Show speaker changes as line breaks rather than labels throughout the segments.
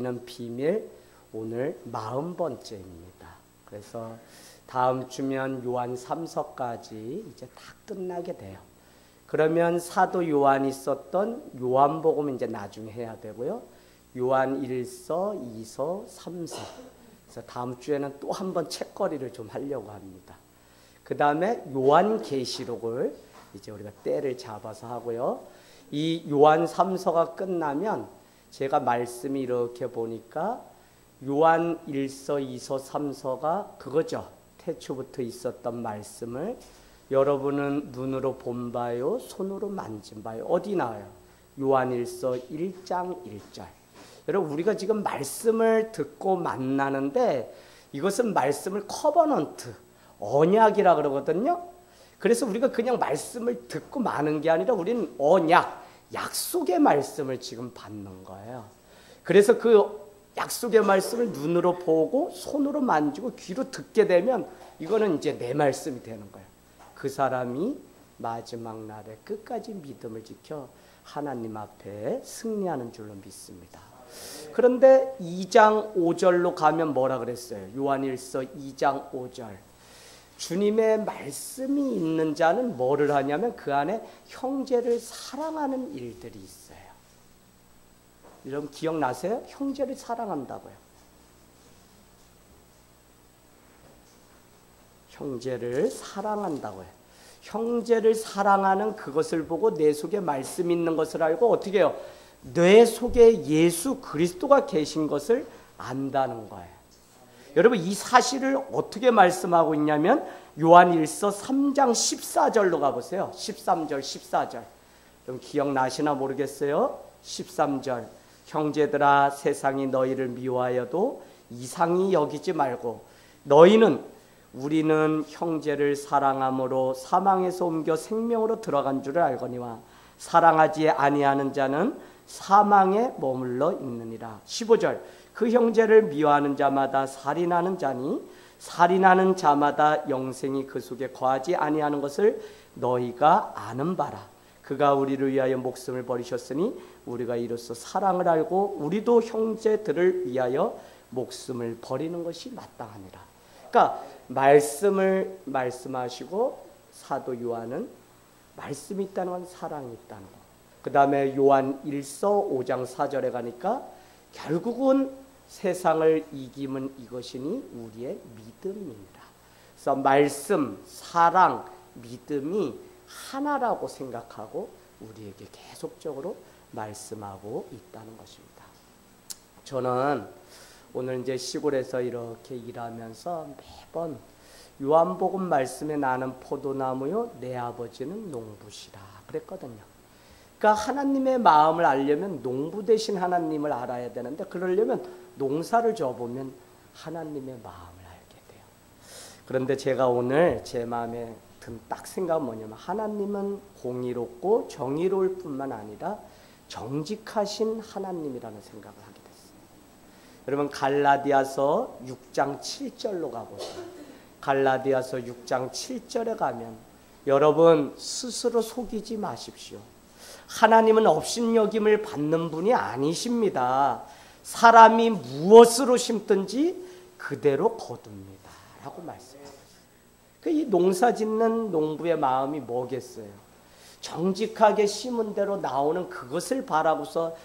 지키는 비밀 오늘 40번째입니다. 그래서 다음 주면 요한 3서까지 이제 다 끝나게 돼요. 그러면 사도 요한이 썼던 요한복음 이제 나중에 해야 되고요. 요한 1서, 2서, 3서. 그래서 다음 주에는 또 한 번 책거리를 좀 하려고 합니다. 그 다음에 요한계시록을 이제 우리가 때를 잡아서 하고요. 이 요한 3서가 끝나면 제가 말씀이 이렇게 보니까 요한 1서, 2서, 3서가 그거죠. 태초부터 있었던 말씀을 여러분은 눈으로 본 바요, 손으로 만진 바요. 어디 나와요? 요한 1서 1장 1절. 여러분 우리가 지금 말씀을 듣고 만나는데 이것은 말씀을 커버넌트, 언약이라 그러거든요. 그래서 우리가 그냥 말씀을 듣고 마는 게 아니라 우리는 언약, 약속의 말씀을 지금 받는 거예요. 그래서 그 약속의 말씀을 눈으로 보고 손으로 만지고 귀로 듣게 되면 이거는 이제 내 말씀이 되는 거예요. 그 사람이 마지막 날에 끝까지 믿음을 지켜 하나님 앞에 승리하는 줄로 믿습니다. 그런데 2장 5절로 가면 뭐라 그랬어요? 요한일서 2장 5절. 주님의 말씀이 있는 자는 뭐를 하냐면 그 안에 형제를 사랑하는 일들이 있어요. 여러분 기억나세요? 형제를 사랑한다고요. 형제를 사랑한다고요. 형제를 사랑하는 그것을 보고 내 속에 말씀이 있는 것을 알고 어떻게 해요? 내 속에 예수 그리스도가 계신 것을 안다는 거예요. 여러분 이 사실을 어떻게 말씀하고 있냐면 요한일서 3장 14절로 가보세요. 13절 14절 좀 기억나시나 모르겠어요. 13절 형제들아 세상이 너희를 미워하여도 이상히 여기지 말고 너희는 우리는 형제를 사랑함으로 사망에서 옮겨 생명으로 들어간 줄을 알거니와 사랑하지 아니하는 자는 사망에 머물러 있느니라. 15절 그 형제를 미워하는 자마다 살인하는 자니 살인하는 자마다 영생이 그 속에 거하지 아니하는 것을 너희가 아는 바라. 그가 우리를 위하여 목숨을 버리셨으니 우리가 이로써 사랑을 알고 우리도 형제들을 위하여 목숨을 버리는 것이 마땅하니라. 그러니까 말씀을 말씀하시고 사도 요한은 말씀이 있다는 건 사랑이 있다는 거. 그 다음에 요한 1서 5장 4절에 가니까 결국은 세상을 이기면 이것이니 우리의 믿음입니다. 그래서 말씀, 사랑, 믿음이 하나라고 생각하고 우리에게 계속적으로 말씀하고 있다는 것입니다. 저는 오늘 이제 시골에서 이렇게 일하면서 매번 요한복음 말씀에 나는 포도나무요 내 아버지는 농부시라 그랬거든요. 그러니까 하나님의 마음을 알려면 농부 되신 하나님을 알아야 되는데 그러려면 농사를 져보면 하나님의 마음을 알게 돼요. 그런데 제가 오늘 제 마음에 든 딱 생각은 뭐냐면 하나님은 공의롭고 정의로울 뿐만 아니라 정직하신 하나님이라는 생각을 하게 됐어요. 여러분 갈라디아서 6장 7절로 가보세요. 갈라디아서 6장 7절에 가면 여러분 스스로 속이지 마십시오. 하나님은 업신여김을 받는 분이 아니십니다. 사람이 무엇으로 심든지 그대로 거둡니다. 라고 말씀하고 있어요. 이 농사 짓는 농부의 마음이 뭐겠어요? 정직하게 심은 대로 나오는 그것을 바라고서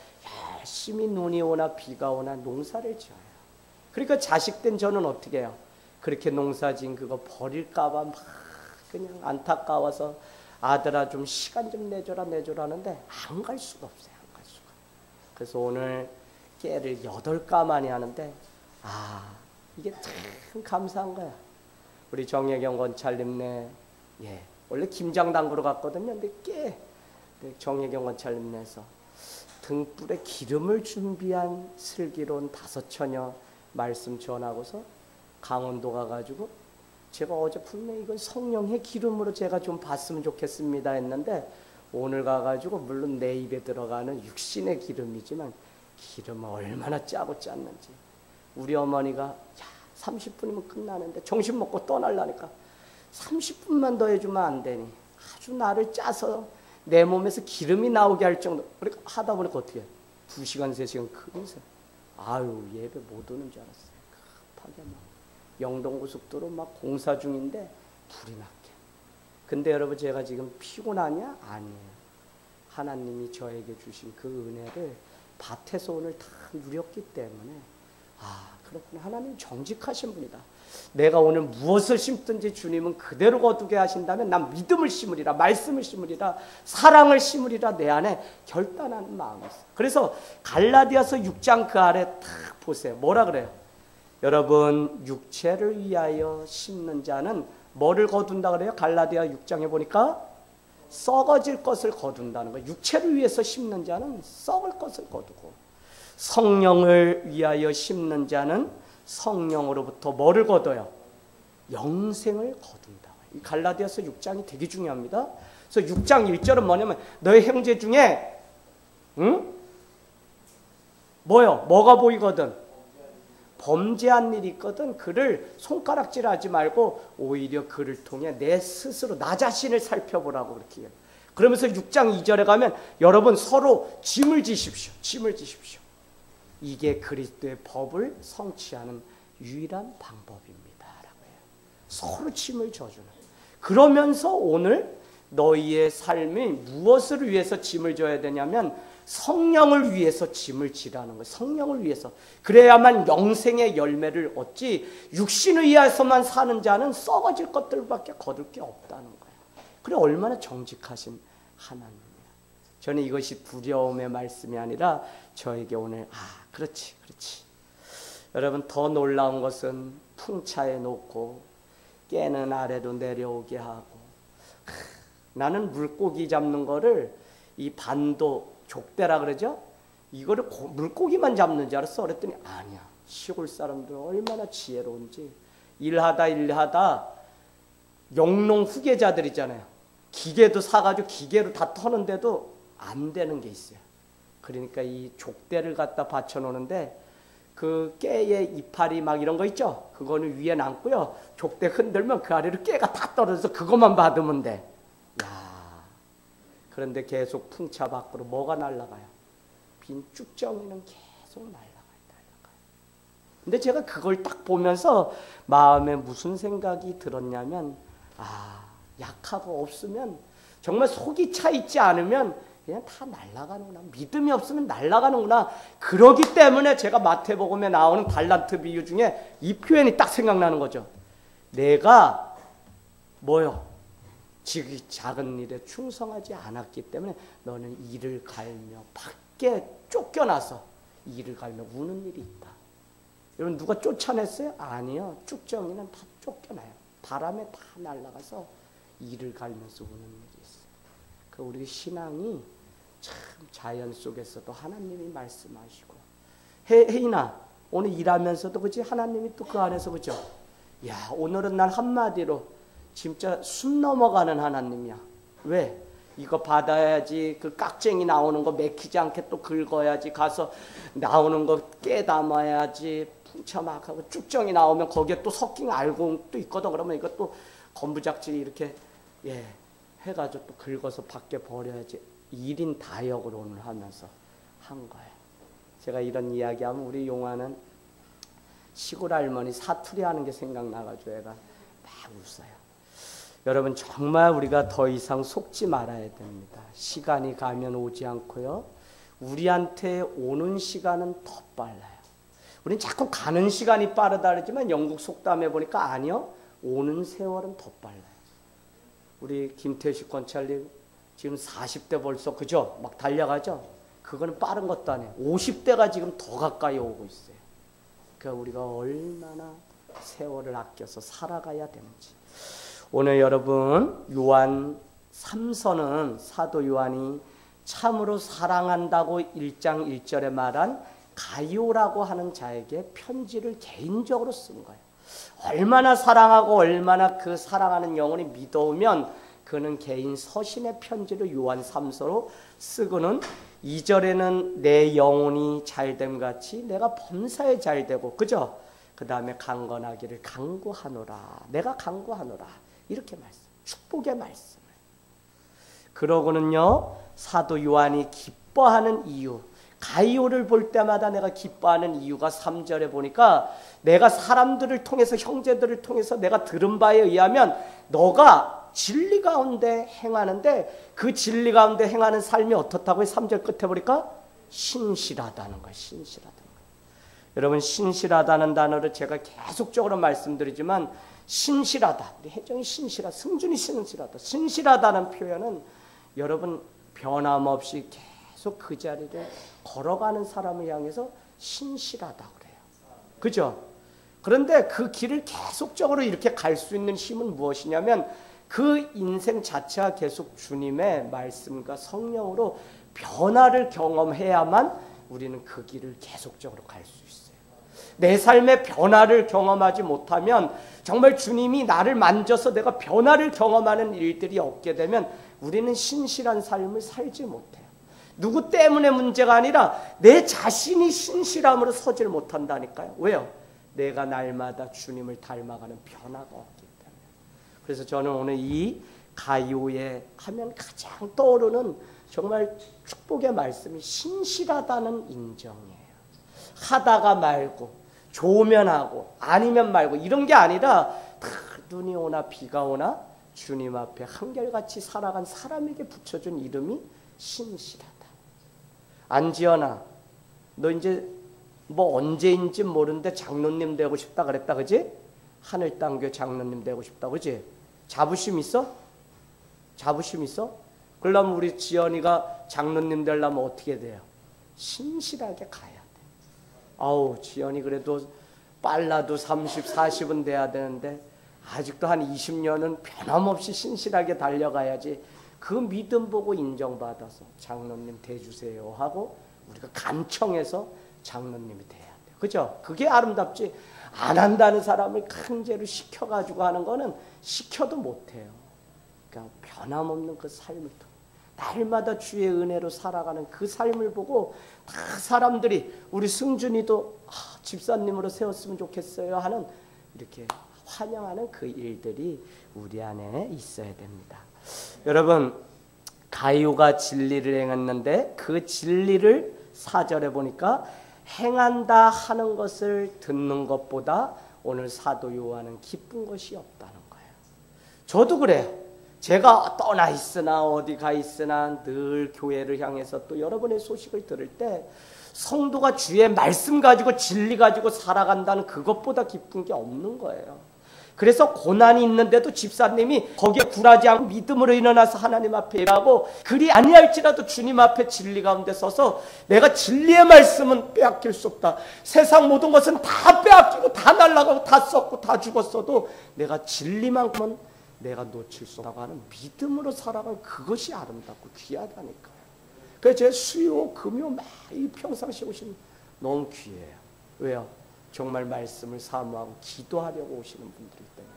열심히 눈이 오나 비가 오나 농사를 지어요. 그러니까 자식된 저는 어떻게 해요? 그렇게 농사 지은 그거 버릴까 봐 막 그냥 안타까워서 아들아 좀 시간 좀 내줘라 하는데 안 갈 수가 없어요. 안 갈 수가. 그래서 오늘 깨를 8가마니 하는데 이게 참 감사한 거야. 우리 정혜경 권찰님네 원래 김장 담그러 갔거든요. 근데 정혜경 권찰님네에서 등불에 기름을 준비한 슬기로운 5처녀 말씀 전하고서 강원도 가가지고 제가 어제 분명히 이건 성령의 기름으로 제가 좀 봤으면 좋겠습니다 했는데 오늘 가가지고 물론 내 입에 들어가는 육신의 기름이지만 기름은 얼마나 짜고 짰는지 우리 어머니가 30분이면 끝나는데 점심 먹고 떠나려니까 30분만 더 해주면 안 되니 아주 나를 짜서 내 몸에서 기름이 나오게 할 정도. 그러니까 하다 보니까 어떻게 해? 2시간 3시간 금세 아유 예배 못 오는 줄 알았어요. 급하게 막 영동고속도로 막 공사 중인데 불이 났게. 근데 여러분 제가 지금 피곤하냐? 아니에요. 하나님이 저에게 주신 그 은혜를 밭에서 오늘 다 누렸기 때문에 그렇구나. 하나님 정직하신 분이다. 내가 오늘 무엇을 심든지 주님은 그대로 거두게 하신다면 난 믿음을 심으리라, 말씀을 심으리라, 사랑을 심으리라 내 안에 결단하는 마음이 있어요. 그래서 갈라디아서 6장 그 아래 딱 보세요. 뭐라 그래요? 여러분 육체를 위하여 심는 자는 뭐를 거둔다 그래요? 갈라디아 6장에 보니까 썩어질 것을 거둔다는 거예요. 육체를 위해서 심는 자는 썩을 것을 거두고 성령을 위하여 심는 자는 성령으로부터 뭐를 거둬요? 영생을 거둔다. 이 갈라디아서 6장이 되게 중요합니다. 그래서 6장 1절은 뭐냐면 너의 형제 중에 뭐가 보이거든? 범죄한 일이 있거든. 그를 손가락질하지 말고 오히려 그를 통해 내 스스로 나 자신을 살펴보라고 그렇게 해요. 그러면서 6장 2절에 가면 여러분 서로 짐을 지십시오. 짐을 지십시오. 이게 그리스도의 법을 성취하는 유일한 방법입니다. 라고 해요. 서로 짐을 져주는. 그러면서 오늘 너희의 삶이 무엇을 위해서 짐을 져야 되냐면 성령을 위해서 짐을 지라는 거예요. 성령을 위해서. 그래야만 영생의 열매를 얻지 육신을 위해서만 사는 자는 썩어질 것들밖에 거둘 게 없다는 거예요. 그래 얼마나 정직하신 하나님이에요. 저는 이것이 두려움의 말씀이 아니라 저에게 오늘 그렇지. 여러분 더 놀라운 것은 풍차에 놓고 깨는 아래로 내려오게 하고 나는 물고기 잡는 거를 이 반도 족대라 그러죠? 이거를 물고기만 잡는 줄 알았어. 그랬더니 아니야. 시골 사람들 얼마나 지혜로운지 일하다 영농 후계자들이잖아요. 기계도 사가지고 기계로 다 터는데도 안 되는 게 있어요. 그러니까 이 족대를 갖다 받쳐놓는데 그 깨의 이파리 막 이런 거 있죠? 그거는 위에 남고요. 족대 흔들면 그 아래로 깨가 다 떨어져서 그것만 받으면 돼. 그런데 계속 풍차 밖으로 뭐가 날아가요? 빈 쭉정이는 계속 날아가요. 근데 제가 그걸 딱 보면서 마음에 무슨 생각이 들었냐면 약하고 없으면 정말 속이 차 있지 않으면 그냥 다 날아가는구나. 믿음이 없으면 날아가는구나. 그러기 때문에 제가 마태복음에 나오는 달란트 비유 중에 이 표현이 딱 생각나는 거죠. 내가 지극히 작은 일에 충성하지 않았기 때문에 너는 이를 갈며 밖에 쫓겨나서 이를 갈며 우는 일이 있다. 여러분 누가 쫓아냈어요? 아니요. 쭉정이는 다 쫓겨나요. 바람에 다 날아가서 이를 갈면서 우는 일이 있어요. 그 우리 신앙이 참 자연 속에서도 하나님이 말씀하시고 혜인아 오늘 일하면서도 그치 하나님이 또 그 안에서 그죠? 야 오늘은 난 한마디로 진짜 숨 넘어가는 하나님이야. 왜? 이거 받아야지 그 깍쟁이 나오는 거 맥히지 않게 또 긁어야지 가서 나오는 거 깨담아야지 풍차 막 하고 쭉정이 나오면 거기에 또 섞인 알곡도 있거든. 그러면 이것도 건부작질 이렇게 해가지고 또 긁어서 밖에 버려야지. 1인 다역을 오늘 하면서 한 거예요. 제가 이런 이야기하면 우리 용화는 시골 할머니 사투리 하는 게 생각나가지고 애가 막 웃어요. 여러분 정말 우리가 더 이상 속지 말아야 됩니다. 시간이 가면 오지 않고요. 우리한테 오는 시간은 더 빨라요. 우린 자꾸 가는 시간이 빠르다 그러지만 영국 속담에 보니까 아니요. 오는 세월은 더 빨라요. 우리 김태식 권찰님 지금 40대 벌써 그죠? 막 달려가죠? 그거는 빠른 것도 아니에요. 50대가 지금 더 가까이 오고 있어요. 그러니까 우리가 얼마나 세월을 아껴서 살아가야 되는지. 오늘 여러분 요한 3서는 사도 요한이 참으로 사랑한다고 1장 1절에 말한 가이오라고 하는 자에게 편지를 개인적으로 쓴 거예요. 얼마나 사랑하고 얼마나 그 사랑하는 영혼이 믿어오면 그는 개인 서신의 편지를 요한 3서로 쓰고는 2절에는 내 영혼이 잘됨 같이 내가 범사에 잘되고 그죠? 그 다음에 강건하기를 간구하노라. 내가 간구하노라. 이렇게 말씀. 축복의 말씀을. 그러고는요. 사도 요한이 기뻐하는 이유. 가이오를 볼 때마다 내가 기뻐하는 이유가 3절에 보니까 내가 사람들을 통해서 형제들을 통해서 내가 들은 바에 의하면 너가 진리 가운데 행하는데 그 진리 가운데 행하는 삶이 어떻다고요? 3절 끝에 보니까 신실하다는 거예요. 신실하다는 거예요. 여러분 신실하다는 단어를 제가 계속적으로 말씀드리지만 신실하다. 우리 혜정이 신실하다. 승준이 신실하다. 신실하다는 표현은 여러분 변함없이 계속 그 자리를 걸어가는 사람을 향해서 신실하다고 그래요. 그죠? 그런데 그 길을 계속적으로 이렇게 갈 수 있는 힘은 무엇이냐면 그 인생 자체가 계속 주님의 말씀과 성령으로 변화를 경험해야만 우리는 그 길을 계속적으로 갈 수 있어요. 내 삶의 변화를 경험하지 못하면 정말 주님이 나를 만져서 내가 변화를 경험하는 일들이 없게 되면 우리는 신실한 삶을 살지 못해요. 누구 때문에 문제가 아니라 내 자신이 신실함으로 서질 못한다니까요. 왜요? 내가 날마다 주님을 닮아가는 변화가 없기 때문에. 그래서 저는 오늘 이 가이오에 하면 가장 떠오르는 정말 축복의 말씀이 신실하다는 인정이에요. 하다가 말고 좋으면 하고 아니면 말고 이런 게 아니라 다 눈이 오나 비가 오나 주님 앞에 한결같이 살아간 사람에게 붙여준 이름이 신실하다. 안지연아, 너 이제 뭐 언제인지 모르는데 장로님 되고 싶다 그랬다, 그지? 하늘땅교 장로님 되고 싶다, 그지? 자부심 있어? 자부심 있어? 그러려면 우리 지연이가 장로님 되려면 어떻게 돼요? 신실하게 가야 돼. 아우, 지연이 그래도 빨라도 30, 40은 돼야 되는데 아직도 한 20년은 변함없이 신실하게 달려가야지 그 믿음 보고 인정받아서 장로님 돼주세요 하고 우리가 간청해서 장로님이 돼야 돼요. 그죠? 그게 아름답지. 안 한다는 사람을 강제로 시켜가지고 하는 거는 시켜도 못해요. 그러니까 변함없는 그 삶을 통해 날마다 주의 은혜로 살아가는 그 삶을 보고 다 사람들이 우리 승준이도 집사님으로 세웠으면 좋겠어요 하는 이렇게 환영하는 그 일들이 우리 안에 있어야 됩니다. 여러분, 가이오가 진리를 행했는데 그 진리를 4절에 보니까 행한다 하는 것을 듣는 것보다 오늘 사도 요한은 기쁜 것이 없다는 거예요. 저도 그래요. 제가 떠나 있으나 어디 가 있으나 늘 교회를 향해서 또 여러분의 소식을 들을 때 성도가 주의 말씀 가지고 진리 가지고 살아간다는 그것보다 기쁜 게 없는 거예요. 그래서 고난이 있는데도 집사님이 거기에 굴하지 않고 믿음으로 일어나서 하나님 앞에 일하고 그리 아니할지라도 주님 앞에 진리 가운데 서서 내가 진리의 말씀은 빼앗길 수 없다. 세상 모든 것은 다 빼앗기고 다 날아가고 다 썩고 다 죽었어도 내가 진리만큼은 내가 놓칠 수 없다고 하는 믿음으로 살아가는 그것이 아름답고 귀하다니까요. 그래서 제 수요 금요 매일 평상시에 오시면 너무 귀해요. 왜요? 정말 말씀을 사모하고 기도하려고 오시는 분들이 때문에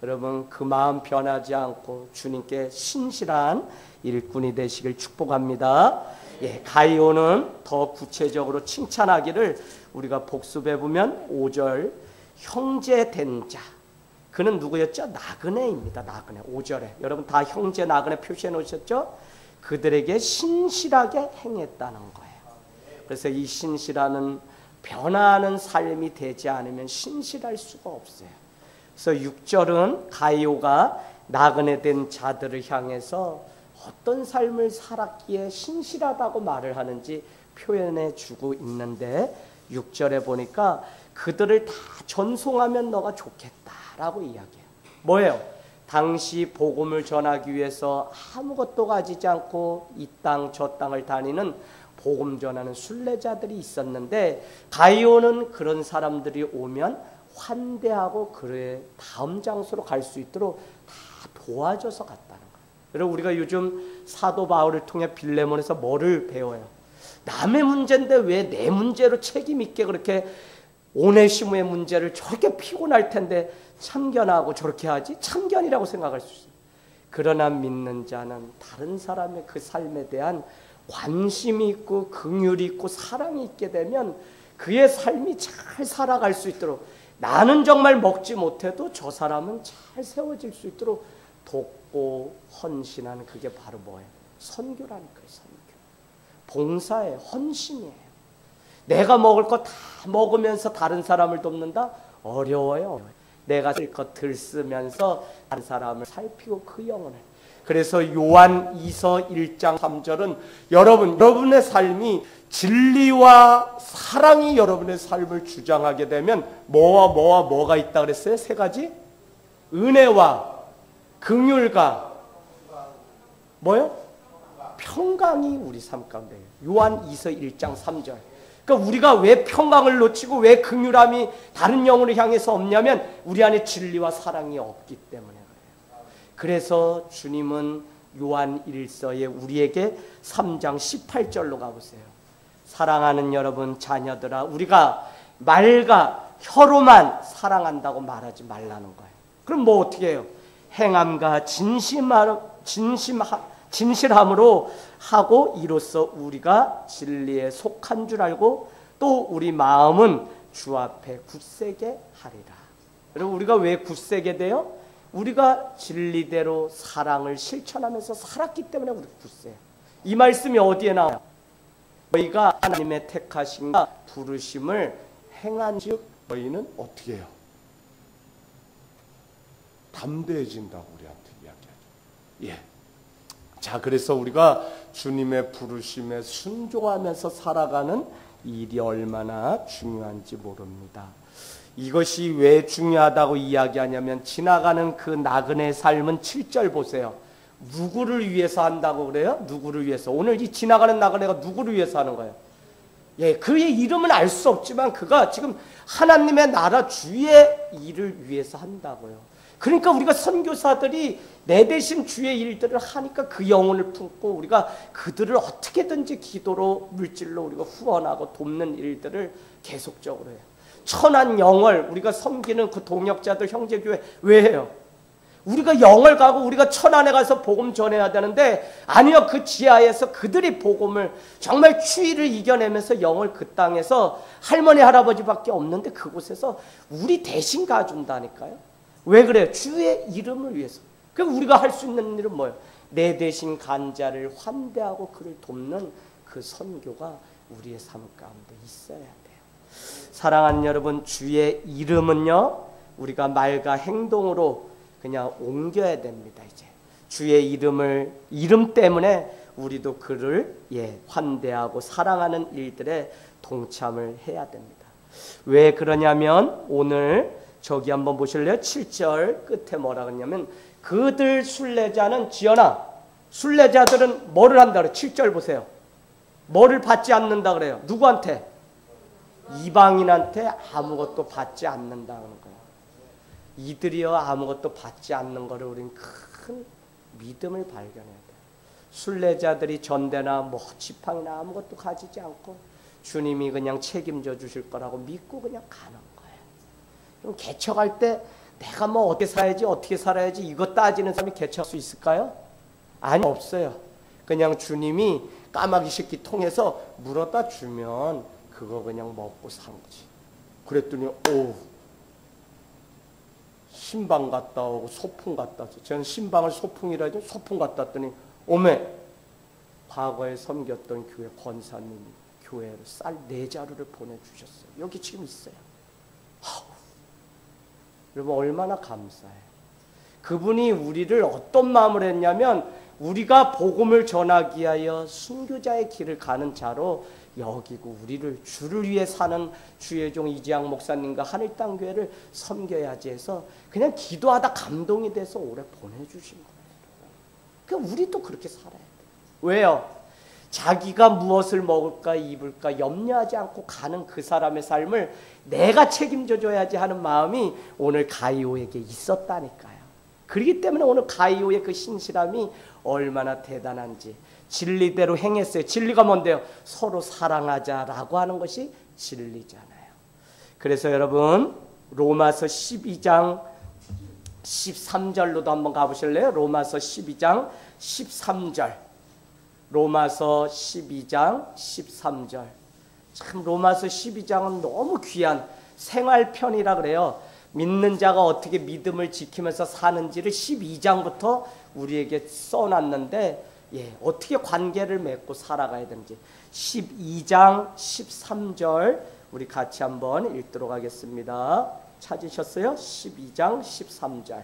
여러분 그 마음 변하지 않고 주님께 신실한 일꾼이 되시길 축복합니다. 예, 가이오는 더 구체적으로 칭찬하기를 우리가 복습해 보면 5절 형제 된 자, 그는 누구였죠? 나그네입니다. 나그네. 5절에 여러분 다 형제 나그네 표시해 놓으셨죠? 그들에게 신실하게 행했다는 거예요. 그래서 이 신실하는 변화하는 삶이 되지 않으면 신실할 수가 없어요. 그래서 6절은 가이오가 나그네 된 자들을 향해서 어떤 삶을 살았기에 신실하다고 말을 하는지 표현해 주고 있는데 6절에 보니까 그들을 다 전송하면 너가 좋겠다라고 이야기해요. 뭐예요? 당시 복음을 전하기 위해서 아무것도 가지지 않고 이 땅 저 땅을 다니는 복음 전하는 순례자들이 있었는데 가이오는 그런 사람들이 오면 환대하고 그의 다음 장소로 갈 수 있도록 다 도와줘서 갔다는 거예요. 여러분 우리가 요즘 사도 바울을 통해 빌레몬에서 뭐를 배워요? 남의 문제인데 왜 내 문제로 책임 있게 그렇게 오네시모의 문제를 저렇게 피곤할 텐데 참견하고 저렇게 하지? 참견이라고 생각할 수 있어요. 그러나 믿는 자는 다른 사람의 그 삶에 대한 관심이 있고 긍휼이 있고 사랑이 있게 되면 그의 삶이 잘 살아갈 수 있도록 나는 정말 먹지 못해도 저 사람은 잘 세워질 수 있도록 돕고 헌신하는 그게 바로 뭐예요? 선교라는 거예요. 선교. 봉사예요. 헌신이에요. 내가 먹을 거 다 먹으면서 다른 사람을 돕는다? 어려워요. 내가 쓸 것 들쓰면서 다른 사람을 살피고 그 영혼을. 그래서 요한 2서 1장 3절은 여러분의 삶이 진리와 사랑이 여러분의 삶을 주장하게 되면 뭐가 있다 그랬어요? 세 가지? 은혜와 긍휼과 뭐요? 평강이 우리 삶 가운데. 요한 2서 1장 3절. 그러니까 우리가 왜 평강을 놓치고 왜 긍휼함이 다른 영혼을 향해서 없냐면 우리 안에 진리와 사랑이 없기 때문에 그래요. 그래서 주님은 요한 1서에 우리에게 3장 18절로 가보세요. 사랑하는 여러분 자녀들아, 우리가 말과 혀로만 사랑한다고 말하지 말라는 거예요. 그럼 뭐 어떻게 해요? 행함과 진실함으로 하고 이로써 우리가 진리에 속한 줄 알고 또 우리 마음은 주 앞에 굳세게 하리라. 여러분, 우리가 왜 굳세게 돼요? 우리가 진리대로 사랑을 실천하면서 살았기 때문에 우리 굳세요. 이 말씀이 어디에 나와요? 너희가 하나님의 택하심과 부르심을 행한즉 너희는 어떻게 해요? 담대해진다고 우리한테 이야기하죠. 예. 자, 그래서 우리가 주님의 부르심에 순종하면서 살아가는 일이 얼마나 중요한지 모릅니다. 이것이 왜 중요하다고 이야기하냐면 지나가는 그 나그네 삶은 7절 보세요. 누구를 위해서 한다고 그래요? 누구를 위해서. 오늘 이 지나가는 나그네가 누구를 위해서 하는 거예요? 예, 그의 이름은 알 수 없지만 그가 지금 하나님의 나라 주의 일을 위해서 한다고요. 그러니까 우리가 선교사들이 내 대신 주의 일들을 하니까 그 영혼을 품고 우리가 그들을 어떻게든지 기도로 물질로 우리가 후원하고 돕는 일들을 계속적으로 해요. 천한 영을 우리가 섬기는 그 동역자들 형제교회 왜 해요? 우리가 영을 가고 우리가 천안에 가서 복음 전해야 되는데 아니요, 그 지하에서 그들이 복음을 정말 추위를 이겨내면서 영을 그 땅에서 할머니 할아버지밖에 없는데 그곳에서 우리 대신 가준다니까요. 왜 그래요? 주의 이름을 위해서. 그럼 우리가 할 수 있는 일은 뭐예요? 내 대신 간자를 환대하고 그를 돕는 그 선교가 우리의 삶 가운데 있어야 돼요. 사랑하는 여러분, 주의 이름은요, 우리가 말과 행동으로 그냥 옮겨야 됩니다. 이제 주의 이름 때문에 우리도 그를 환대하고 사랑하는 일들에 동참을 해야 됩니다. 왜 그러냐면 오늘 저기 한번 보실래요? 7절 끝에 뭐라 그러냐면 그들 순례자는 지연아, 순례자들은 뭐를 한다 그래요? 7절 보세요. 뭐를 받지 않는다 그래요? 누구한테? 이방인한테 아무것도 받지 않는다는 거예요. 이들이요 아무것도 받지 않는 거를 우리는 큰 믿음을 발견해야 돼요. 순례자들이 전대나 뭐 지팡이나 아무것도 가지지 않고 주님이 그냥 책임져 주실 거라고 믿고 그냥 가는 거예요. 그럼 개척할 때 내가 뭐 어떻게 살아야지 이거 따지는 사람이 개척할 수 있을까요? 아니, 없어요. 그냥 주님이 까마귀 새끼 통해서 물어다 주면 그거 그냥 먹고 산 거지. 그랬더니 신방 갔다 오고 소풍 갔다 왔어요. 저는 신방을 소풍이라 하죠. 소풍 갔다 왔더니 오메 과거에 섬겼던 교회 권사님이 교회로 쌀 4자루를 보내주셨어요. 여기 지금 있어요. 여러분 얼마나 감사해요. 그분이 우리를 어떤 마음을 했냐면 우리가 복음을 전하기 위하여 순교자의 길을 가는 자로 여기고 우리를 주를 위해 사는 주의 종 이지양 목사님과 하늘땅교회를 섬겨야지 해서 그냥 기도하다 감동이 돼서 오래 보내주신 거예요. 그러니까 우리도 그렇게 살아야 돼요. 왜요? 자기가 무엇을 먹을까 입을까 염려하지 않고 가는 그 사람의 삶을 내가 책임져 줘야지 하는 마음이 오늘 가이오에게 있었다니까요. 그렇기 때문에 오늘 가이오의 그 신실함이 얼마나 대단한지 진리대로 행했어요. 진리가 뭔데요? 서로 사랑하자라고 하는 것이 진리잖아요. 그래서 여러분 로마서 12장 13절로도 한번 가보실래요? 로마서 12장 13절. 로마서 12장 13절. 참 로마서 12장은 너무 귀한 생활편이라 그래요. 믿는 자가 어떻게 믿음을 지키면서 사는지를 12장부터 우리에게 써놨는데 어떻게 관계를 맺고 살아가야 되는지 12장 13절 우리 같이 한번 읽도록 하겠습니다. 찾으셨어요? 12장 13절.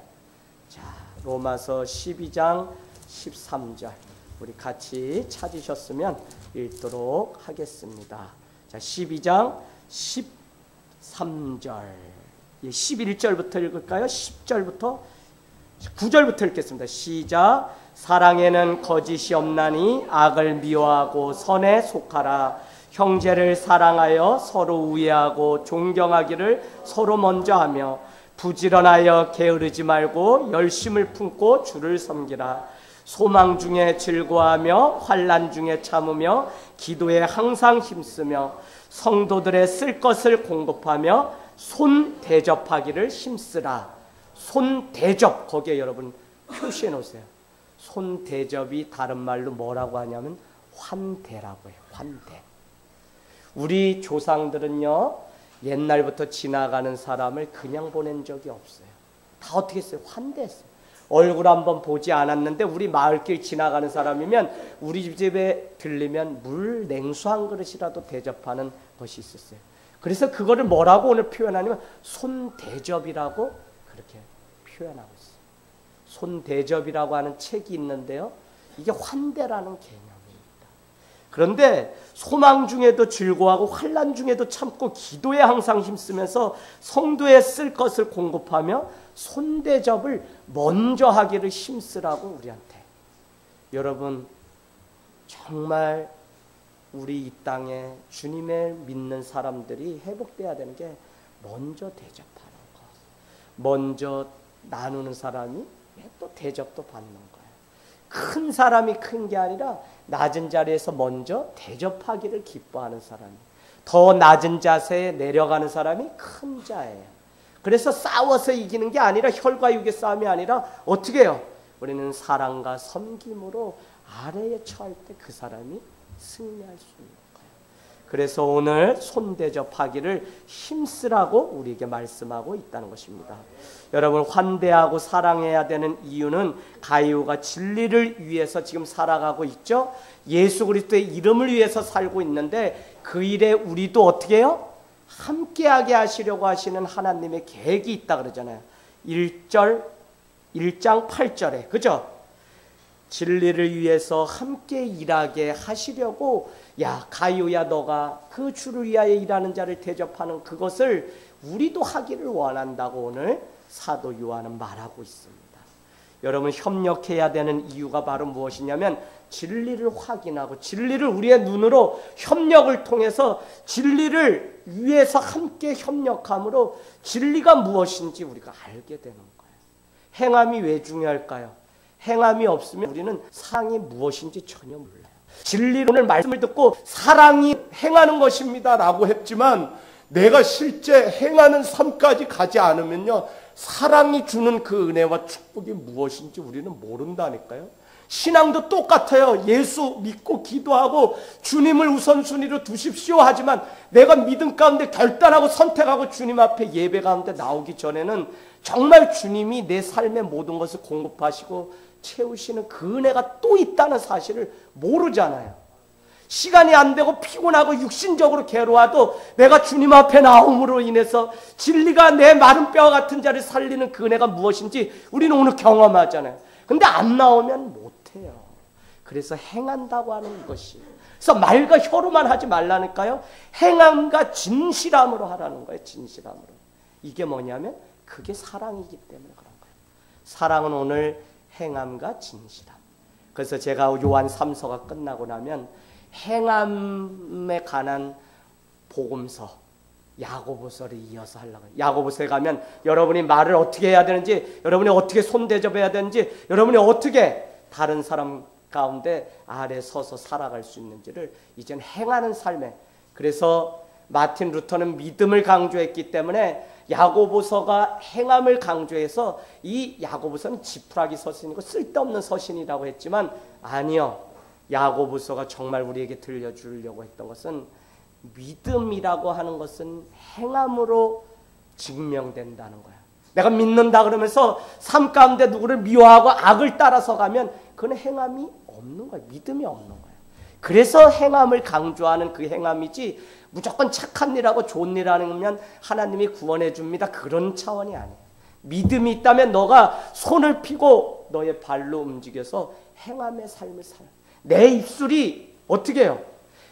자, 로마서 12장 13절 우리 같이 찾으셨으면 읽도록 하겠습니다. 자, 12장 13절 11절부터 읽을까요? 10절부터 9절부터 읽겠습니다. 시작. 사랑에는 거짓이 없나니 악을 미워하고 선에 속하라. 형제를 사랑하여 서로 우애하고 존경하기를 서로 먼저 하며 부지런하여 게으르지 말고 열심을 품고 주를 섬기라. 소망 중에 즐거워하며 환난 중에 참으며 기도에 항상 힘쓰며 성도들의 쓸 것을 공급하며 손 대접하기를 힘쓰라. 손 대접, 거기에 여러분 표시해 놓으세요. 손 대접이 다른 말로 뭐라고 하냐면 환대라고 해요. 환대. 우리 조상들은요, 옛날부터 지나가는 사람을 그냥 보낸 적이 없어요. 다 어떻게 했어요? 환대했어요. 얼굴 한번 보지 않았는데 우리 마을길 지나가는 사람이면 우리 집에 들리면 물 냉수 한 그릇이라도 대접하는 것이 있었어요. 그래서 그거를 뭐라고 오늘 표현하냐면 손대접이라고 그렇게 표현하고 있어요. 손대접이라고 하는 책이 있는데요, 이게 환대라는 개념입니다. 그런데 소망 중에도 즐거워하고 환난 중에도 참고 기도에 항상 힘쓰면서 성도에 쓸 것을 공급하며 손대접을 먼저 하기를 힘쓰라고 우리한테. 여러분, 정말 우리 이 땅에 주님을 믿는 사람들이 회복돼야 되는 게 먼저 대접하는 거, 먼저 나누는 사람이 또 대접도 받는 거예요. 큰 사람이 큰 게 아니라 낮은 자리에서 먼저 대접하기를 기뻐하는 사람이, 더 낮은 자세에 내려가는 사람이 큰 자예요. 그래서 싸워서 이기는 게 아니라, 혈과 육의 싸움이 아니라 어떻게 해요? 우리는 사랑과 섬김으로 아래에 처할 때 그 사람이 승리할 수 있는 거예요. 그래서 오늘 손대접하기를 힘쓰라고 우리에게 말씀하고 있다는 것입니다. 여러분, 환대하고 사랑해야 되는 이유는 가이오가 진리를 위해서 지금 살아가고 있죠. 예수 그리스도의 이름을 위해서 살고 있는데 그 일에 우리도 어떻게 해요? 함께하게 하시려고 하시는 하나님의 계획이 있다 그러잖아요. 1장 8절에, 그죠? 진리를 위해서 함께 일하게 하시려고, 야 가이오야, 너가 그 주를 위하여 일하는 자를 대접하는 그것을 우리도 하기를 원한다고 오늘 사도 요한은 말하고 있습니다. 여러분, 협력해야 되는 이유가 바로 무엇이냐면 진리를 확인하고 진리를 우리의 눈으로 협력을 통해서 진리를 위해서 함께 협력함으로 진리가 무엇인지 우리가 알게 되는 거예요. 행함이 왜 중요할까요? 행함이 없으면 우리는 사랑이 무엇인지 전혀 몰라요. 진리로 오늘 말씀을 듣고 사랑이 행하는 것입니다 라고 했지만 내가 실제 행하는 삶까지 가지 않으면요, 사랑이 주는 그 은혜와 축복이 무엇인지 우리는 모른다니까요. 신앙도 똑같아요. 예수 믿고 기도하고 주님을 우선순위로 두십시오 하지만 내가 믿음 가운데 결단하고 선택하고 주님 앞에 예배 가운데 나오기 전에는 정말 주님이 내 삶의 모든 것을 공급하시고 채우시는 그 은혜가 또 있다는 사실을 모르잖아요. 시간이 안 되고 피곤하고 육신적으로 괴로워도 내가 주님 앞에 나옴으로 인해서 진리가 내 마른 뼈와 같은 자를 살리는 그 은혜가 무엇인지 우리는 오늘 경험하잖아요. 근데 안 나오면 못해요. 그래서 행한다고 하는 것이, 그래서 말과 혀로만 하지 말라니까요. 행함과 진실함으로 하라는 거예요. 진실함으로. 이게 뭐냐면 그게 사랑이기 때문에 그런 거예요. 사랑은 오늘 행함과 진실함. 그래서 제가 요한 3서가 끝나고 나면 행함에 관한 복음서 야고보서를 이어서 하려고 해요. 야고보서에 가면 여러분이 말을 어떻게 해야 되는지, 여러분이 어떻게 손대접해야 되는지, 여러분이 어떻게 다른 사람 가운데 아래 서서 살아갈 수 있는지를 이젠 행하는 삶에, 그래서 마틴 루터는 믿음을 강조했기 때문에 야고보서가 행함을 강조해서 이 야고보서는 지푸라기 서신이고 쓸데없는 서신이라고 했지만 아니요. 야고보서가 정말 우리에게 들려주려고 했던 것은 믿음이라고 하는 것은 행함으로 증명된다는 거야. 내가 믿는다 그러면서 삶 가운데 누구를 미워하고 악을 따라서 가면 그건 행함이 없는 거예요. 믿음이 없는 거예요. 그래서 행함을 강조하는 그 행함이지 무조건 착한 일하고 좋은 일 하면 하나님이 구원해 줍니다. 그런 차원이 아니에요. 믿음이 있다면 너가 손을 펴고 너의 발로 움직여서 행함의 삶을 살아. 내 입술이 어떻게 해요?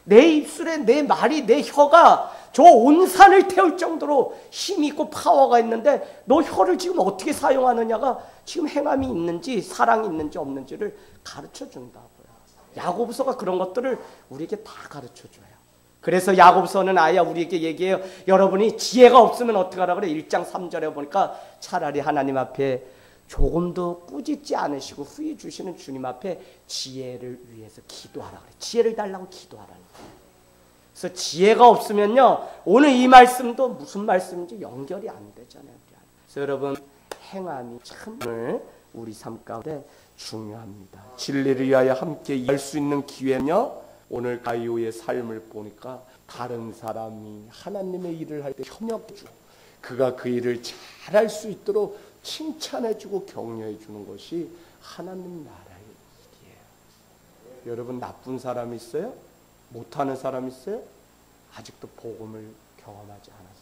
내 입술에 내 말이, 내 혀가 저 온 산을 태울 정도로 힘이 있고 파워가 있는데 너 혀를 지금 어떻게 사용하느냐가 지금 행함이 있는지 사랑이 있는지 없는지를 가르쳐 준다고요. 야고보서가 그런 것들을 우리에게 다 가르쳐 줘요. 그래서 야고보서는 아예 우리에게 얘기해요. 여러분이 지혜가 없으면 어떻게 하라 그래? 1장 3절에 보니까 차라리 하나님 앞에 조금도 꾸짖지 않으시고 후히 주시는 주님 앞에 지혜를 위해서 기도하라 그래. 지혜를 달라고 기도하라는 거예요. 그래서 지혜가 없으면요, 오늘 이 말씀도 무슨 말씀인지 연결이 안 되잖아요. 그래서 여러분, 행함이 참 우리 삶 가운데 중요합니다. 진리를 위하여 함께 일할 수 있는 기회는요, 오늘 가이오의 삶을 보니까 다른 사람이 하나님의 일을 할 때 협력해주고 그가 그 일을 잘할 수 있도록 칭찬해주고 격려해주는 것이 하나님 나라의 일이에요. 여러분, 나쁜 사람이 있어요? 못하는 사람이 있어요? 아직도 복음을 경험하지 않았어요.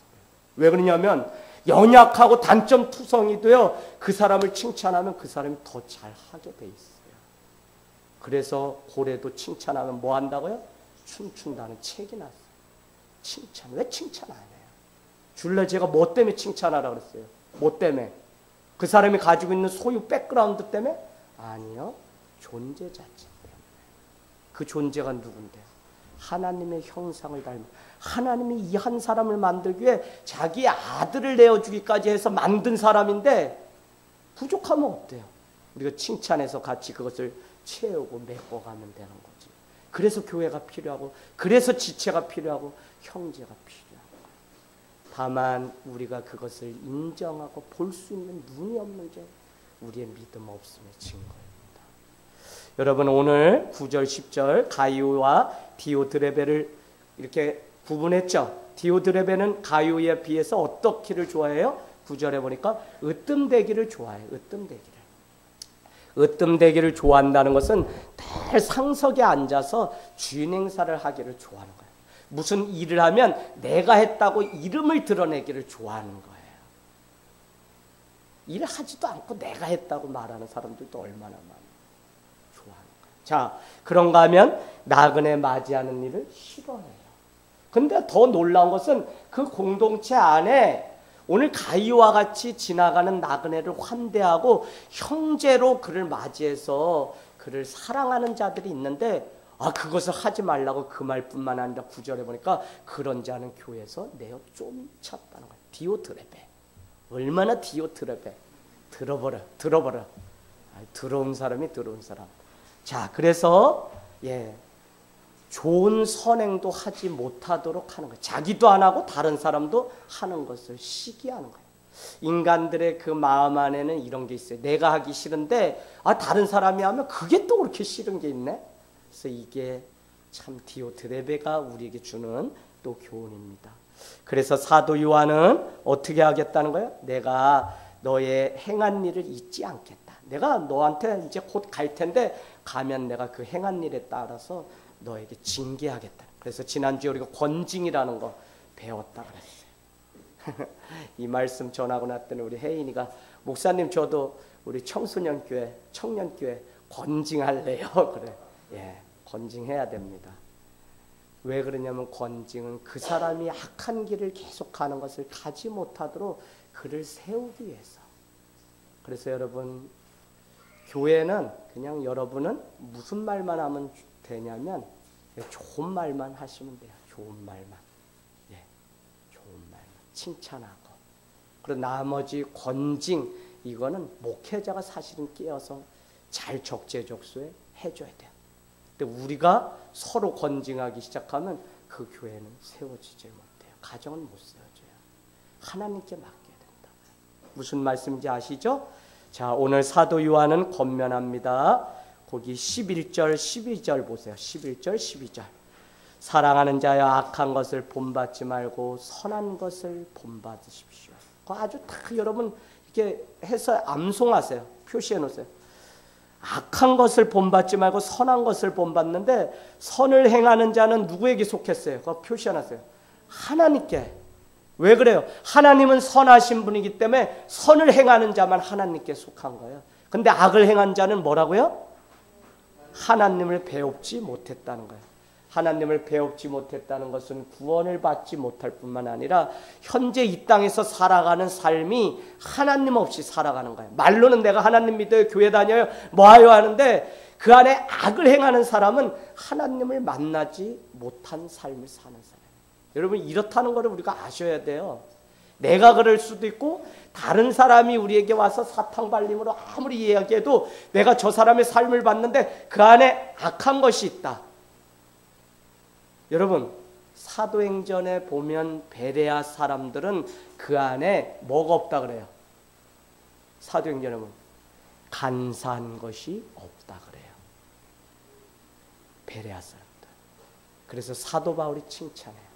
왜 그러냐면 연약하고 단점 투성이 되어 그 사람을 칭찬하면 그 사람이 더 잘하게 돼 있어요. 그래서 고래도 칭찬하면 뭐 한다고요? 춤춘다는 책이 났어요. 칭찬. 왜 칭찬 안 해요? 줄래 제가 뭐 때문에 칭찬하라 그랬어요? 뭐 때문에? 그 사람이 가지고 있는 소유 백그라운드 때문에? 아니요. 존재 자체 때문에. 그 존재가 누군데? 하나님의 형상을 닮은, 하나님이 이 한 사람을 만들기 위해 자기 아들을 내어주기까지 해서 만든 사람인데 부족하면 어때요? 우리가 칭찬해서 같이 그것을 채우고 메꿔가면 되는 거지. 그래서 교회가 필요하고, 그래서 지체가 필요하고, 형제가 필요하고. 다만 우리가 그것을 인정하고 볼 수 있는 눈이 없는 게 우리의 믿음 없음의 증거입니다. 여러분, 오늘 9절 10절 가이오와 디오드레베를 이렇게 구분했죠. 디오드레베는 가이오에 비해서 어떻기를 좋아해요? 9절에 보니까 으뜸되기를 좋아해요. 으뜸되기를 좋아한다는 것은 늘 상석에 앉아서 주인 행사를 하기를 좋아하는 거예요. 무슨 일을 하면 내가 했다고 이름을 드러내기를 좋아하는 거예요. 일을 하지도 않고 내가 했다고 말하는 사람들도 얼마나 많아요. 좋아하는 거예요. 자, 그런가 하면 나그네 맞이하는 일을 싫어해요. 근데 더 놀라운 것은 그 공동체 안에 오늘 가이오와 같이 지나가는 나그네를 환대하고 형제로 그를 맞이해서 그를 사랑하는 자들이 있는데, 그것을 하지 말라고 그 말뿐만 아니라 9절에 보니까 그런 자는 교회에서 내어 쫓았다는 거예요. 디오드레베. 얼마나 디오드레베. 들어버려. 들어온 사람이. 자, 그래서 좋은 선행도 하지 못하도록 하는 거예요. 자기도 안 하고 다른 사람도 하는 것을 시기하는 거예요. 인간들의 그 마음 안에는 이런 게 있어요. 내가 하기 싫은데 다른 사람이 하면 그게 또 그렇게 싫은 게 있네. 그래서 이게 참 디오드레베가 우리에게 주는 또 교훈입니다. 그래서 사도 요한은 어떻게 하겠다는 거예요? 내가 너의 행한 일을 잊지 않겠다. 내가 너한테 이제 곧 갈 텐데 가면 내가 그 행한 일에 따라서 너에게 징계하겠다. 그래서 지난주에 우리가 권징이라는 거 배웠다 그랬어요. 이 말씀 전하고 났더니 우리 혜인이가 목사님 저도 우리 청소년교회, 청년교회 권징할래요. 그래. 권징해야 됩니다. 왜 그러냐면 권징은 그 사람이 악한 길을 계속하는 것을 가지 못하도록 그를 세우기 위해서. 그래서 여러분, 교회는 그냥 여러분은 무슨 말만 하면 되냐면 좋은 말만 하시면 돼요. 좋은 말만. 좋은 말만. 칭찬하고. 그리고 나머지 권징, 이거는 목회자가 사실은 깨어서 잘 적재적소에 해줘야 돼요. 근데 우리가 서로 권징하기 시작하면 그 교회는 세워지지 못해요. 가정은 못 세워져요. 하나님께 맡겨야 된다. 무슨 말씀인지 아시죠? 자, 오늘 사도 요한은 권면합니다. 거기 11절, 12절 보세요. 11절, 12절. 사랑하는 자여 악한 것을 본받지 말고 선한 것을 본받으십시오. 아주 딱 여러분 이렇게 해서 암송하세요. 표시해 놓으세요. 악한 것을 본받지 말고 선한 것을 본받는데 선을 행하는 자는 누구에게 속했어요? 그거 표시해 놨어요. 하나님께. 왜 그래요? 하나님은 선하신 분이기 때문에 선을 행하는 자만 하나님께 속한 거예요. 근데 악을 행한 자는 뭐라고요? 하나님을 배웁지 못했다는 거예요. 하나님을 배웁지 못했다는 것은 구원을 받지 못할 뿐만 아니라 현재 이 땅에서 살아가는 삶이 하나님 없이 살아가는 거예요. 말로는 내가 하나님 믿어요, 교회 다녀요, 뭐하요 하는데 그 안에 악을 행하는 사람은 하나님을 만나지 못한 삶을 사는 사람이에요. 여러분, 이렇다는 것을 우리가 아셔야 돼요. 내가 그럴 수도 있고 다른 사람이 우리에게 와서 사탕발림으로 아무리 이야기해도 내가 저 사람의 삶을 봤는데 그 안에 악한 것이 있다. 여러분, 사도행전에 보면 베레아 사람들은 그 안에 뭐가 없다 그래요? 사도행전에 보면 간사한 것이 없다 그래요. 베레아 사람들. 그래서 사도 바울이 칭찬해요.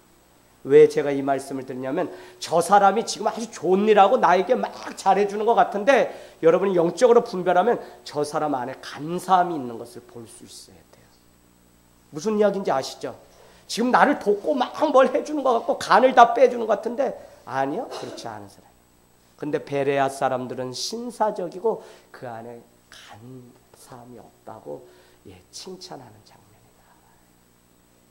왜 제가 이 말씀을 드리냐면 저 사람이 지금 아주 좋은 일하고 나에게 막 잘해주는 것 같은데 여러분이 영적으로 분별하면 저 사람 안에 간사함이 있는 것을 볼 수 있어야 돼요. 무슨 이야기인지 아시죠? 지금 나를 돕고 막 뭘 해주는 것 같고 간을 다 빼주는 것 같은데 아니요, 그렇지 않은 사람. 근데 베레아 사람들은 신사적이고 그 안에 간사함이 없다고 칭찬하는 장면이다.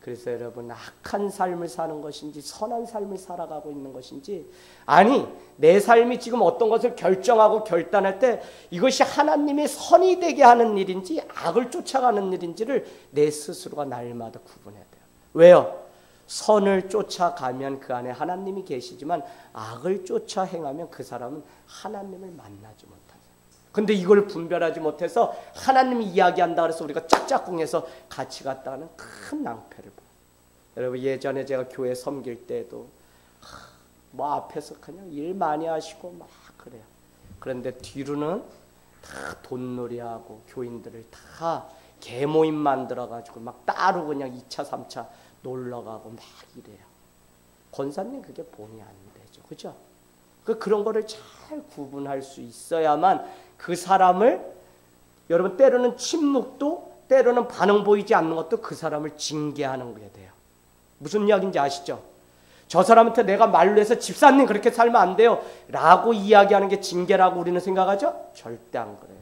그래서 여러분, 악한 삶을 사는 것인지 선한 삶을 살아가고 있는 것인지, 아니 내 삶이 지금 어떤 것을 결정하고 결단할 때 이것이 하나님의 선이 되게 하는 일인지 악을 쫓아가는 일인지를 내 스스로가 날마다 구분해야 돼요. 왜요? 선을 쫓아가면 그 안에 하나님이 계시지만 악을 쫓아 행하면 그 사람은 하나님을 만나지 못하는 사람. 근데 이걸 분별하지 못해서 하나님이 이야기한다 그래서 우리가 짝짝꿍해서 같이 갔다가는 큰 낭패를 봐요. 여러분, 예전에 제가 교회 섬길 때도 뭐 앞에서 그냥 일 많이 하시고 막 그래요. 그런데 뒤로는 다 돈놀이하고 교인들을 다 개모임 만들어가지고 막 따로 그냥 2차, 3차 놀러가고 막 이래요. 권사님, 그게 본의 안 되죠. 그죠? 그런 거를 잘 구분할 수 있어야만 그 사람을, 여러분, 때로는 침묵도, 때로는 반응 보이지 않는 것도 그 사람을 징계하는 게 돼요. 무슨 이야기인지 아시죠? 저 사람한테 내가 말로 해서 집사님 그렇게 살면 안 돼요 라고 이야기하는 게 징계라고 우리는 생각하죠? 절대 안 그래요.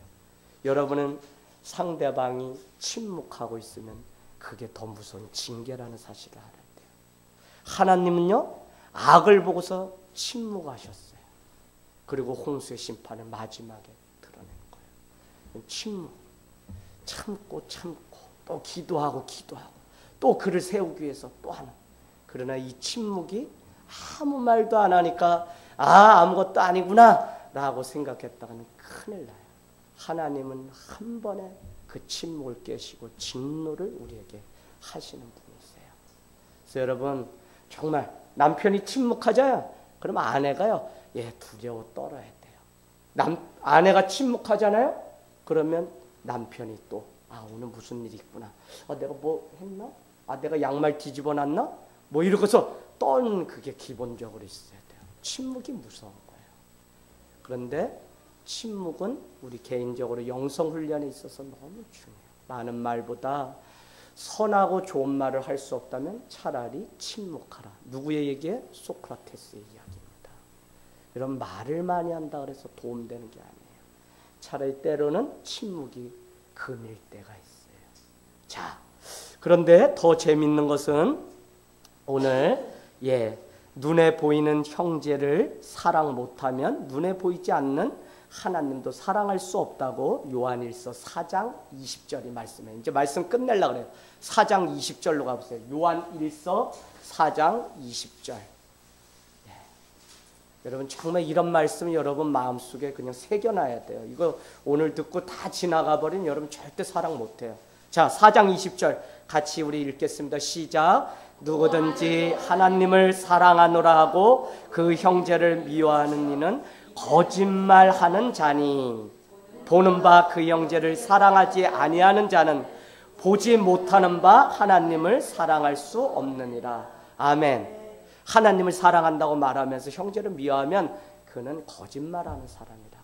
여러분은 상대방이 침묵하고 있으면 그게 더 무서운 징계라는 사실을 알아야 돼요. 하나님은요, 악을 보고서 침묵하셨어요. 그리고 홍수의 심판을 마지막에 드러낸 거예요. 침묵, 참고 또 기도하고 또 그를 세우기 위해서 또 하는. 그러나 이 침묵이 아무 말도 안 하니까 아무것도 아니구나 라고 생각했다가는 큰일 나요. 하나님은 한 번에 그 침묵을 깨시고 진노를 우리에게 하시는 분이세요. 그래서 여러분, 정말 남편이 침묵하자요, 그러면 아내가요, 두려워 떨어야 돼요. 아내가 침묵하잖아요, 그러면 남편이 또 오늘 무슨 일이 있구나, 내가 뭐 했나, 내가 양말 뒤집어 놨나, 뭐 이러고서 떤 그게 기본적으로 있어야 돼요. 침묵이 무서운 거예요. 그런데 침묵은 우리 개인적으로 영성 훈련에 있어서 너무 중요해요. 많은 말보다 선하고 좋은 말을 할 수 없다면 차라리 침묵하라. 누구의 얘기에? 소크라테스의 이야기입니다. 이런 말을 많이 한다 그래서 도움되는 게 아니에요. 차라리 때로는 침묵이 금일 때가 있어요. 자, 그런데 더 재밌는 것은 오늘 눈에 보이는 형제를 사랑 못하면 눈에 보이지 않는 하나님도 사랑할 수 없다고 요한일서 4장 20절이 말씀해요. 이제 말씀 끝내려고 그래요. 4장 20절로 가보세요. 요한일서 4장 20절. 여러분, 정말 이런 말씀 여러분 마음속에 그냥 새겨놔야 돼요. 이거 오늘 듣고 다 지나가 버린 여러분 절대 사랑 못해요. 자, 4장 20절 같이 우리 읽겠습니다. 시작. 누구든지 하나님을 사랑하노라 하고 그 형제를 미워하는 이는 거짓말하는 자니, 보는 바 그 형제를 사랑하지 아니하는 자는 보지 못하는 바 하나님을 사랑할 수 없느니라. 아멘. 하나님을 사랑한다고 말하면서 형제를 미워하면 그는 거짓말하는 사람이다.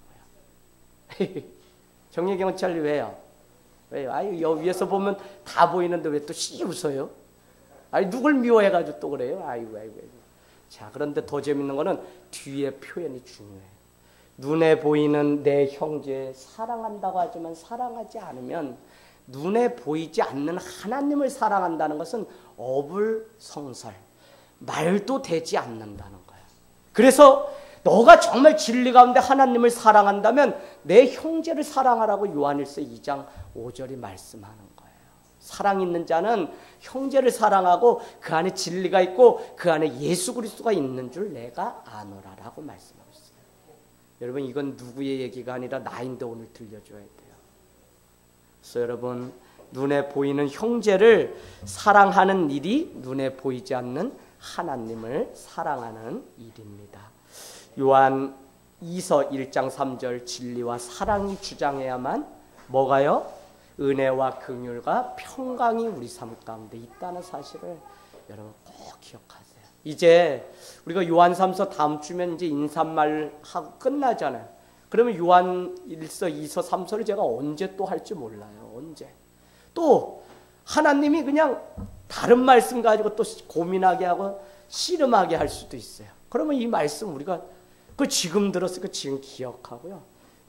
정예경찰이 왜요? 왜요? 아유, 여기 위에서 보면 다 보이는데 왜 또 씨 웃어요? 아니, 누굴 미워해가지고 또 그래요? 아이고. 자, 그런데 더 재밌는 거는 뒤에 표현이 중요해요. 눈에 보이는 내 형제 사랑한다고 하지만 사랑하지 않으면 눈에 보이지 않는 하나님을 사랑한다는 것은 어불성설, 말도 되지 않는다는 거예요. 그래서 너가 정말 진리 가운데 하나님을 사랑한다면 내 형제를 사랑하라고 요한일서 2장 5절이 말씀하는 거예요. 사랑 있는 자는 형제를 사랑하고 그 안에 진리가 있고 그 안에 예수 그리스도가 있는 줄 내가 아노라라고 말씀하고 있어요. 여러분, 이건 누구의 얘기가 아니라 나인데 오늘 들려줘야 돼요. 그래서 여러분, 눈에 보이는 형제를 사랑하는 일이 눈에 보이지 않는 하나님을 사랑하는 일입니다. 요한 2서 1장 3절 진리와 사랑이 주장해야만 뭐가요? 은혜와 긍휼과 평강이 우리 삶 가운데 있다는 사실을 여러분 꼭 기억하세요. 이제 우리가 요한 3서 다음 주면 이제 인사말 하고 끝나잖아요. 그러면 요한 1서, 2서, 3서를 제가 언제 또 할지 몰라요. 언제. 또 하나님이 그냥 다른 말씀 가지고 또 고민하게 하고 씨름하게 할 수도 있어요. 그러면 이 말씀 우리가 지금 들었으니까 지금 기억하고요.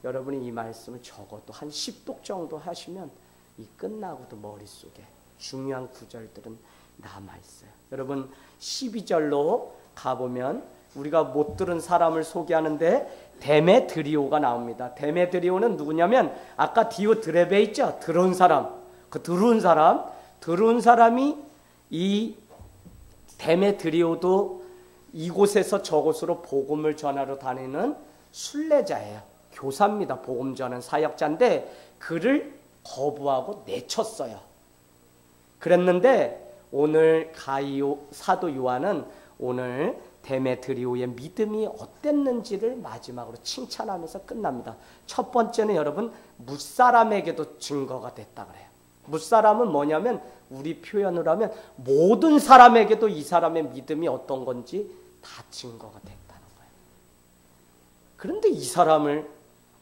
여러분이 이 말씀을 적어도 한 10독 정도 하시면 이 끝나고도 머릿속에 중요한 구절들은 남아있어요. 여러분 12절로 가보면 우리가 못 들은 사람을 소개하는데 데메드리오가 나옵니다. 데메드리오는 누구냐면 아까 디오드레베 있죠? 들어온 사람. 그 들어온 사람이 이 데메드리오도 이곳에서 저곳으로 복음을 전하러 다니는 순례자예요. 교사입니다. 복음 전하는 사역자인데 그를 거부하고 내쳤어요. 그랬는데 오늘 사도 요한은 오늘 데메드리오의 믿음이 어땠는지를 마지막으로 칭찬하면서 끝납니다. 첫 번째는 여러분 뭇사람에게도 증거가 됐다 그래요. 뭇사람은 뭐냐면 우리 표현으로 하면 모든 사람에게도 이 사람의 믿음이 어떤 건지 다 증거가 됐다는 거예요. 그런데 이 사람을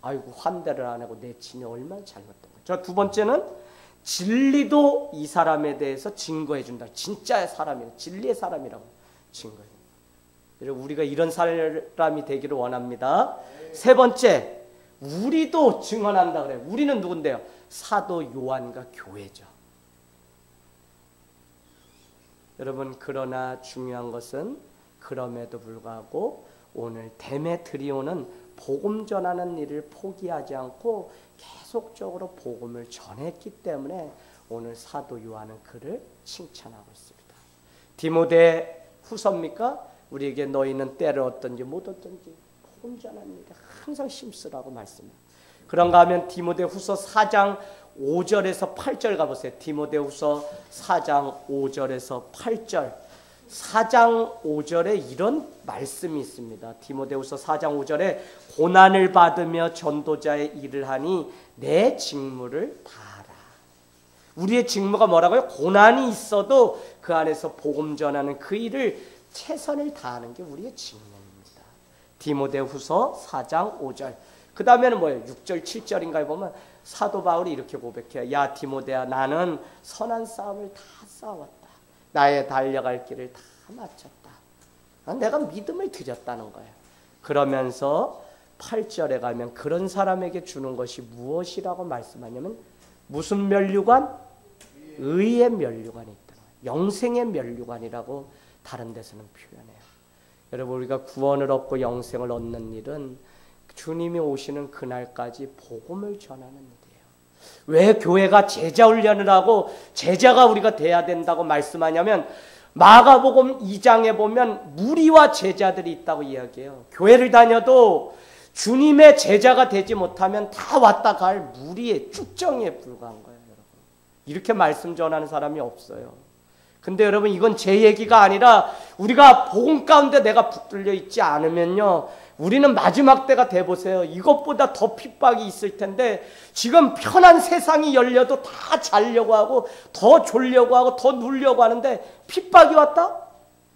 아이고 환대를 안 하고 내치니 얼마나 잘못된 거예요. 자, 두 번째는 진리도 이 사람에 대해서 증거해 준다. 진짜의 사람이라고, 진리의 사람이라고 증거해 준다. 여러분 우리가 이런 사람이 되기를 원합니다. 세 번째, 우리도 증언한다 그래요. 우리는 누군데요? 사도 요한과 교회죠. 여러분 그러나 중요한 것은 그럼에도 불구하고 오늘 데메드리오는 복음 전하는 일을 포기하지 않고 계속적으로 복음을 전했기 때문에 오늘 사도 요한은 그를 칭찬하고 있습니다. 디모데 후서입니까? 우리에게 너희는 때를 얻든지 못 얻든지 복음 전하는 일에 항상 힘쓰라고 말씀해요. 그런가 하면 디모데 후서 4장 5절에서 8절 가보세요. 디모데 후서 4장 5절에서 8절. 4장 5절에 이런 말씀이 있습니다. 디모데 후서 4장 5절에 고난을 받으며 전도자의 일을 하니 내 직무를 다하라. 우리의 직무가 뭐라고요? 고난이 있어도 그 안에서 복음 전하는 그 일을 최선을 다하는 게 우리의 직무입니다. 디모데 후서 4장 5절. 그 다음에는 뭐예요? 6절 7절인가에 보면 사도 바울이 이렇게 고백해요. 야 디모데야, 나는 선한 싸움을 다 싸웠다. 나의 달려갈 길을 다 마쳤다. 내가 믿음을 드렸다는 거예요. 그러면서 8절에 가면 그런 사람에게 주는 것이 무엇이라고 말씀하냐면 무슨 면류관? 의의 면류관이 있다. 영생의 면류관이라고 다른 데서는 표현해요. 여러분 우리가 구원을 얻고 영생을 얻는 일은 주님이 오시는 그날까지 복음을 전하는 일이에요. 왜 교회가 제자 훈련을 하고 제자가 우리가 돼야 된다고 말씀하냐면 마가복음 2장에 보면 무리와 제자들이 있다고 이야기해요. 교회를 다녀도 주님의 제자가 되지 못하면 다 왔다 갈 무리의 쭉정이에 불과한 거예요. 여러분. 이렇게 말씀 전하는 사람이 없어요. 근데 여러분 이건 제 얘기가 아니라 우리가 복음 가운데 내가 붙들려 있지 않으면요, 우리는 마지막 때가 돼보세요. 이것보다 더 핍박이 있을 텐데 지금 편한 세상이 열려도 다 자려고 하고 더 졸려고 하고 더 누려고 하는데 핍박이 왔다?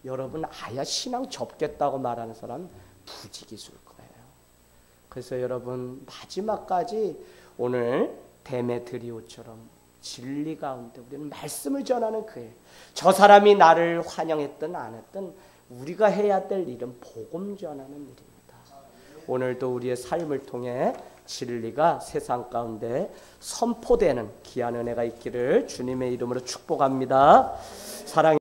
여러분 아야 신앙 접겠다고 말하는 사람은 부지기수일 거예요. 그래서 여러분 마지막까지 오늘 데메드리오처럼 진리 가운데 우리는 말씀을 전하는 거예요. 저 사람이 나를 환영했든 안 했든 우리가 해야 될 일은 복음 전하는 일입니다. 오늘도 우리의 삶을 통해 진리가 세상 가운데 선포되는 귀한 은혜가 있기를 주님의 이름으로 축복합니다. 사랑